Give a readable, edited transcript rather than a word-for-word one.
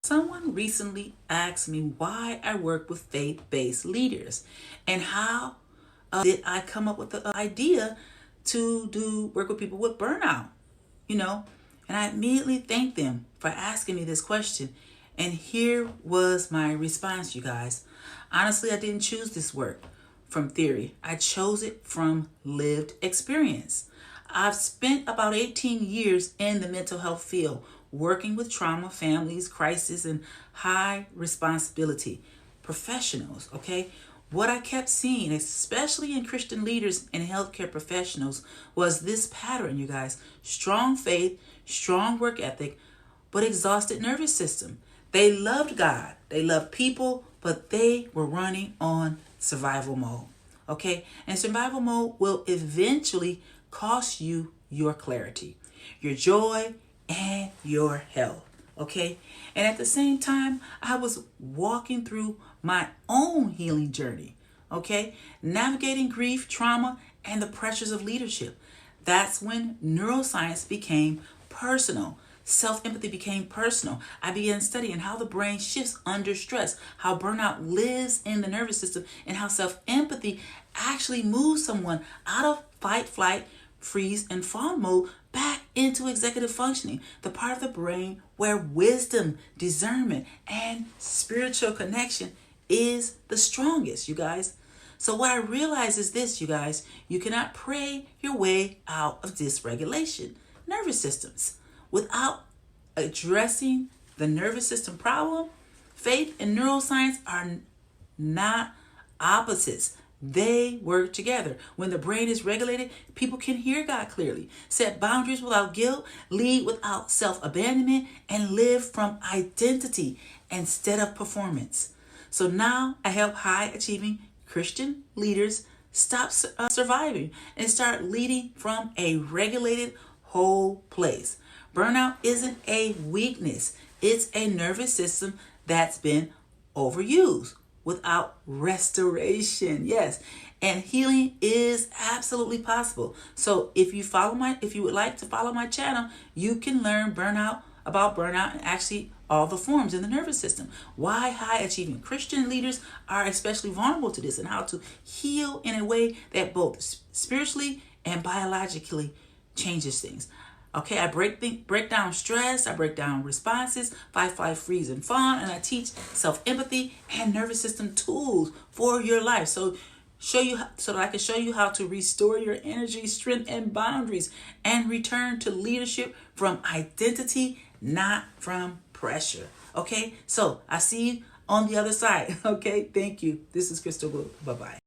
Someone recently asked me why I work with faith-based leaders and how did I come up with the idea to do work with people with burnout, you know? And I immediately thanked them for asking me this question. And here was my response, you guys. Honestly, I didn't choose this work from theory. I chose it from lived experience. I've spent about 18 years in the mental health field, working with trauma, families, crisis, and high responsibility professionals, okay? What I kept seeing, especially in Christian leaders and healthcare professionals, was this pattern, you guys. Strong faith, strong work ethic, but exhausted nervous system. They loved God, they loved people, but they were running on survival mode, okay? And survival mode will eventually cost you your clarity, your joy, and your health, okay? And at the same time, I was walking through my own healing journey, okay? Navigating grief, trauma, and the pressures of leadership. That's when neuroscience became personal. Self-empathy became personal. I began studying how the brain shifts under stress, how burnout lives in the nervous system, and how self-empathy actually moves someone out of fight, flight, freeze, and fawn mode back into executive functioning, the part of the brain where wisdom, discernment, and spiritual connection is the strongest, you guys. So what I realize is this, you guys, you cannot pray your way out of dysregulation, nervous systems. Without addressing the nervous system problem, faith and neuroscience are not opposites. They work together. When the brain is regulated, people can hear God clearly, set boundaries without guilt, lead without self-abandonment, and live from identity instead of performance. So now I help high-achieving Christian leaders stop surviving and start leading from a regulated whole place. Burnout isn't a weakness. It's a nervous system that's been overused without restoration. Yes. And healing is absolutely possible. So if you would like to follow my channel, you can learn about burnout and actually all the forms in the nervous system. Why high achieving Christian leaders are especially vulnerable to this, and how to heal in a way that both spiritually and biologically changes things. Okay, I break down stress, I break down responses, fight, flight, freeze, and fawn, and I teach self-empathy and nervous system tools for your life. So that I can show you how to restore your energy, strength, and boundaries, and return to leadership from identity, not from pressure. Okay, so I see you on the other side. Okay, thank you. This is Crystal Blue. Bye-bye.